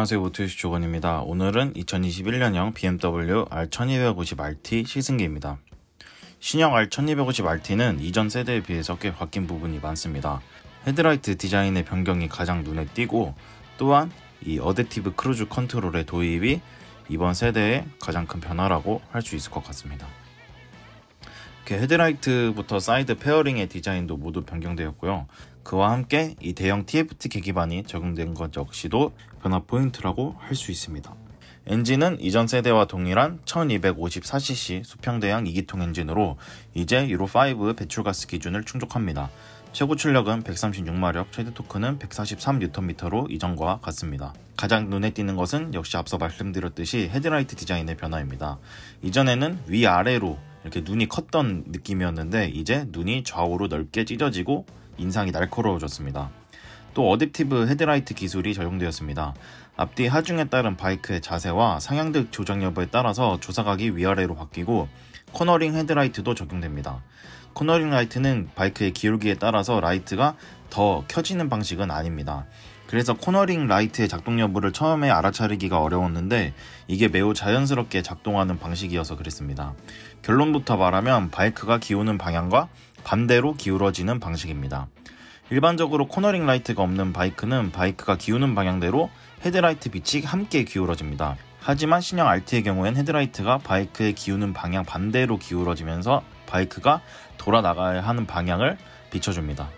안녕하세요, 모토유시 조건입니다. 오늘은 2021년형 BMW R1250RT 시승기입니다. 신형 R1250RT는 이전 세대에 비해서 꽤 바뀐 부분이 많습니다. 헤드라이트 디자인의 변경이 가장 눈에 띄고, 또한 이 어댑티브 크루즈 컨트롤의 도입이 이번 세대의 가장 큰 변화라고 할 수 있을 것 같습니다. 헤드라이트부터 사이드 페어링의 디자인도 모두 변경되었고요. 그와 함께 이 대형 TFT 계기판이 적용된 것 역시도 변화 포인트라고 할 수 있습니다. 엔진은 이전 세대와 동일한 1254cc 수평대형 2기통 엔진으로 이제 유로5 배출가스 기준을 충족합니다. 최고 출력은 136마력, 최대 토크는 143Nm로 이전과 같습니다. 가장 눈에 띄는 것은 역시 앞서 말씀드렸듯이 헤드라이트 디자인의 변화입니다. 이전에는 위아래로 이렇게 눈이 컸던 느낌이었는데 이제 눈이 좌우로 넓게 찢어지고 인상이 날카로워졌습니다. 또 어댑티브 헤드라이트 기술이 적용되었습니다. 앞뒤 하중에 따른 바이크의 자세와 상향등 조정 여부에 따라서 조사각이 위아래로 바뀌고 코너링 헤드라이트도 적용됩니다. 코너링 라이트는 바이크의 기울기에 따라서 라이트가 더 켜지는 방식은 아닙니다. 그래서 코너링 라이트의 작동 여부를 처음에 알아차리기가 어려웠는데 이게 매우 자연스럽게 작동하는 방식이어서 그랬습니다. 결론부터 말하면 바이크가 기우는 방향과 반대로 기울어지는 방식입니다. 일반적으로 코너링 라이트가 없는 바이크는 바이크가 기우는 방향대로 헤드라이트 빛이 함께 기울어집니다. 하지만 신형 RT의 경우엔 헤드라이트가 바이크의 기우는 방향 반대로 기울어지면서 바이크가 돌아나가야 하는 방향을 비춰줍니다.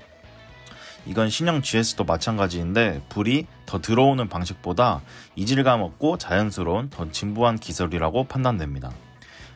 이건 신형 GS도 마찬가지인데 불이 더 들어오는 방식보다 이질감 없고 자연스러운 더 진부한 기술이라고 판단됩니다.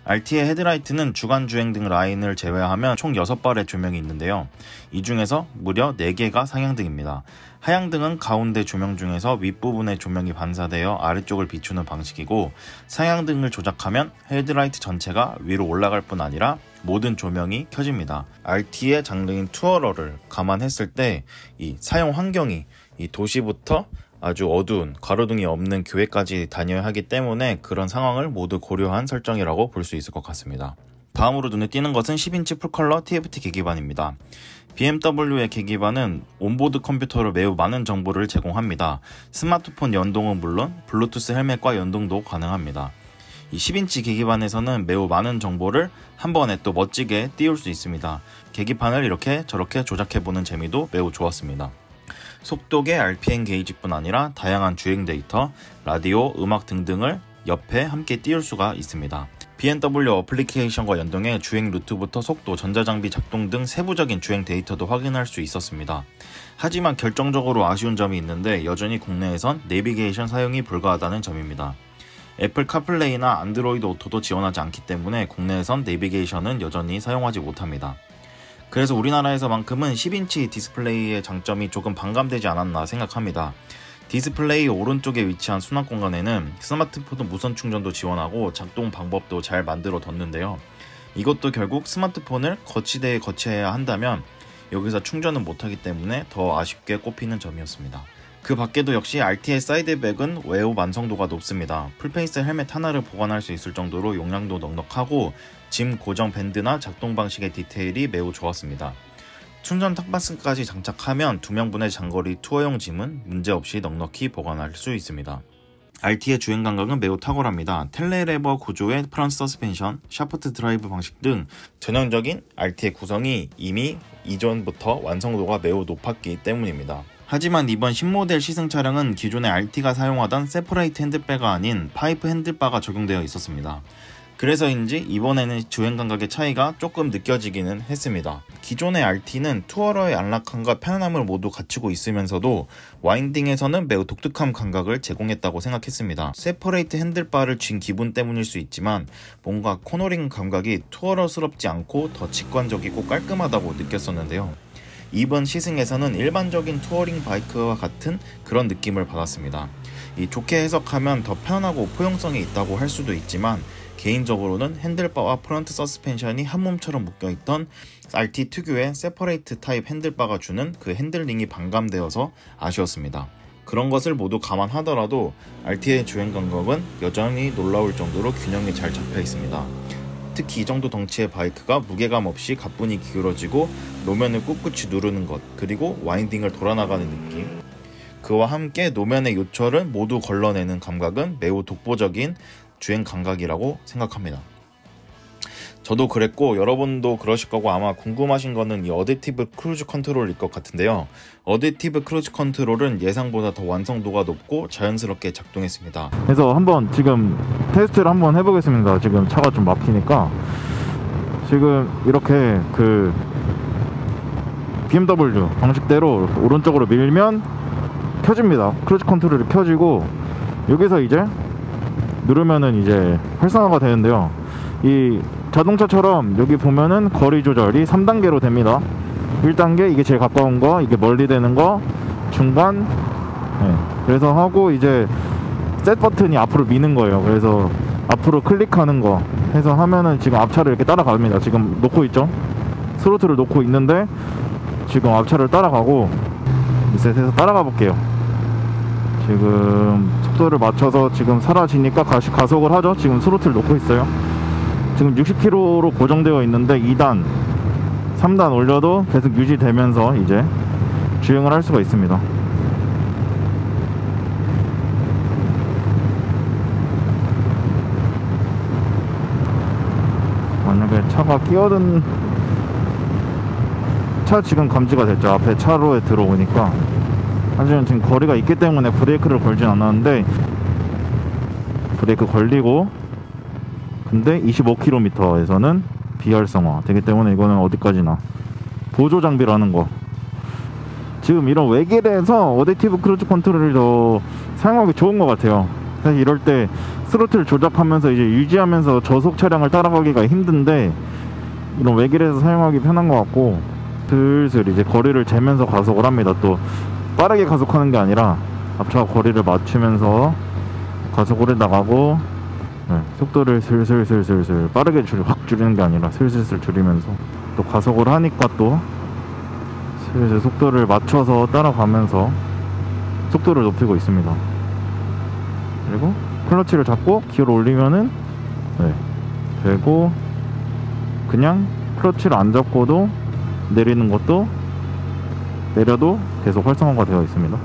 RT의 헤드라이트는 주간 주행 등 라인을 제외하면 총 6발의 조명이 있는데요. 이 중에서 무려 4개가 상향등입니다. 하향등은 가운데 조명 중에서 윗부분의 조명이 반사되어 아래쪽을 비추는 방식이고, 상향등을 조작하면 헤드라이트 전체가 위로 올라갈 뿐 아니라 모든 조명이 켜집니다. RT의 장르인 투어러를 감안했을 때 이 사용 환경이 이 도시부터 아주 어두운 가로등이 없는 교외까지 다녀야 하기 때문에 그런 상황을 모두 고려한 설정이라고 볼 수 있을 것 같습니다. 다음으로 눈에 띄는 것은 10인치 풀컬러 TFT 계기판입니다. BMW의 계기판은 온보드 컴퓨터로 매우 많은 정보를 제공합니다. 스마트폰 연동은 물론 블루투스 헬멧과 연동도 가능합니다. 이 10인치 계기판에서는 매우 많은 정보를 한 번에 또 멋지게 띄울 수 있습니다. 계기판을 이렇게 저렇게 조작해보는 재미도 매우 좋았습니다. 속도계 RPM 게이지뿐 아니라 다양한 주행 데이터, 라디오, 음악 등등을 옆에 함께 띄울 수가 있습니다. BMW 어플리케이션과 연동해 주행 루트부터 속도, 전자장비 작동 등 세부적인 주행 데이터도 확인할 수 있었습니다. 하지만 결정적으로 아쉬운 점이 있는데 여전히 국내에선 내비게이션 사용이 불가하다는 점입니다. 애플 카플레이나 안드로이드 오토도 지원하지 않기 때문에 국내에선 내비게이션은 여전히 사용하지 못합니다. 그래서 우리나라에서만큼은 10인치 디스플레이의 장점이 조금 반감되지 않았나 생각합니다. 디스플레이 오른쪽에 위치한 수납 공간에는 스마트폰 무선 충전도 지원하고 작동 방법도 잘 만들어 뒀는데요. 이것도 결국 스마트폰을 거치대에 거치해야 한다면 여기서 충전은 못하기 때문에 더 아쉽게 꼽히는 점이었습니다. 그 밖에도 역시 RT의 사이드백은 외우 완성도가 높습니다. 풀페이스 헬멧 하나를 보관할 수 있을 정도로 용량도 넉넉하고 짐 고정 밴드나 작동 방식의 디테일이 매우 좋았습니다. 충전 탑바스까지 장착하면 2명분의 장거리 투어용 짐은 문제없이 넉넉히 보관할 수 있습니다. RT의 주행 감각은 매우 탁월합니다. 텔레레버 구조의 프런트 서스펜션, 샤프트 드라이브 방식 등 전형적인 RT의 구성이 이미 이전부터 완성도가 매우 높았기 때문입니다. 하지만 이번 신모델 시승 차량은 기존의 RT가 사용하던 세퍼레이트 핸들바가 아닌 파이프 핸들바가 적용되어 있었습니다. 그래서인지 이번에는 주행 감각의 차이가 조금 느껴지기는 했습니다. 기존의 RT는 투어러의 안락함과 편안함을 모두 갖추고 있으면서도 와인딩에서는 매우 독특한 감각을 제공했다고 생각했습니다. 세퍼레이트 핸들바를 쥔 기분 때문일 수 있지만 뭔가 코너링 감각이 투어러스럽지 않고 더 직관적이고 깔끔하다고 느꼈었는데요. 이번 시승에서는 일반적인 투어링 바이크와 같은 그런 느낌을 받았습니다. 좋게 해석하면 더 편하고 포용성이 있다고 할 수도 있지만 개인적으로는 핸들바와 프런트 서스펜션이 한 몸처럼 묶여있던 RT 특유의 세퍼레이트 타입 핸들바가 주는 그 핸들링이 반감되어서 아쉬웠습니다. 그런 것을 모두 감안하더라도 RT의 주행 감각은 여전히 놀라울 정도로 균형이 잘 잡혀 있습니다. 특히 이 정도 덩치의 바이크가 무게감 없이 가뿐히 기울어지고 노면을 꿋꿋이 누르는 것, 그리고 와인딩을 돌아나가는 느낌, 그와 함께 노면의 요철을 모두 걸러내는 감각은 매우 독보적인 주행 감각이라고 생각합니다. 저도 그랬고 여러분도 그러실 거고 아마 궁금하신 거는 이 어댑티브 크루즈 컨트롤일 것 같은데요. 어댑티브 크루즈 컨트롤은 예상보다 더 완성도가 높고 자연스럽게 작동했습니다. 그래서 한번 지금 테스트를 한번 해보겠습니다. 지금 차가 좀 막히니까 지금 이렇게 그 BMW 방식대로 오른쪽으로 밀면 켜집니다. 크루즈 컨트롤이 켜지고 여기서 이제 누르면은 이제 활성화가 되는데요. 이 자동차처럼 여기 보면은 거리 조절이 3단계로 됩니다. 1단계 이게 제일 가까운 거, 이게 멀리 되는 거, 중간. 네. 그래서 하고 이제 셋 버튼이 앞으로 미는 거예요. 그래서 앞으로 클릭하는 거 해서 하면은 지금 앞차를 이렇게 따라갑니다. 지금 놓고 있죠. 스로틀을 놓고 있는데 지금 앞차를 따라가고 리셋해서 따라가 볼게요. 지금 속도를 맞춰서 지금 사라지니까 다시 가속을 하죠. 지금 스로틀 놓고 있어요. 지금 60km로 고정되어 있는데 2단, 3단 올려도 계속 유지되면서 이제 주행을 할 수가 있습니다. 만약에 차가 끼어든 차 지금 감지가 됐죠. 앞에 차로에 들어오니까. 하지만 지금 거리가 있기 때문에 브레이크를 걸진 않았는데 브레이크 걸리고 근데 25km에서는 비활성화 되기 때문에 이거는 어디까지나 보조 장비라는 거. 지금 이런 외길에서 어댑티브 크루즈 컨트롤을 더 사용하기 좋은 것 같아요. 사실 이럴 때 스로틀 조작하면서 이제 유지하면서 저속 차량을 따라가기가 힘든데 이런 외길에서 사용하기 편한 것 같고 슬슬 이제 거리를 재면서 가속을 합니다. 또 빠르게 가속하는 게 아니라 앞차와 거리를 맞추면서 가속을 해 나가고 네, 속도를 슬슬 빠르게 확 줄이는 게 아니라 슬슬 줄이면서 또 가속을 하니까 또 슬슬 속도를 맞춰서 따라가면서 속도를 높이고 있습니다. 그리고 클러치를 잡고 기어를 올리면은 네, 되고 그냥 클러치를 안 잡고도 내리는 것도 내려도 계속 활성화가 되어 있습니다.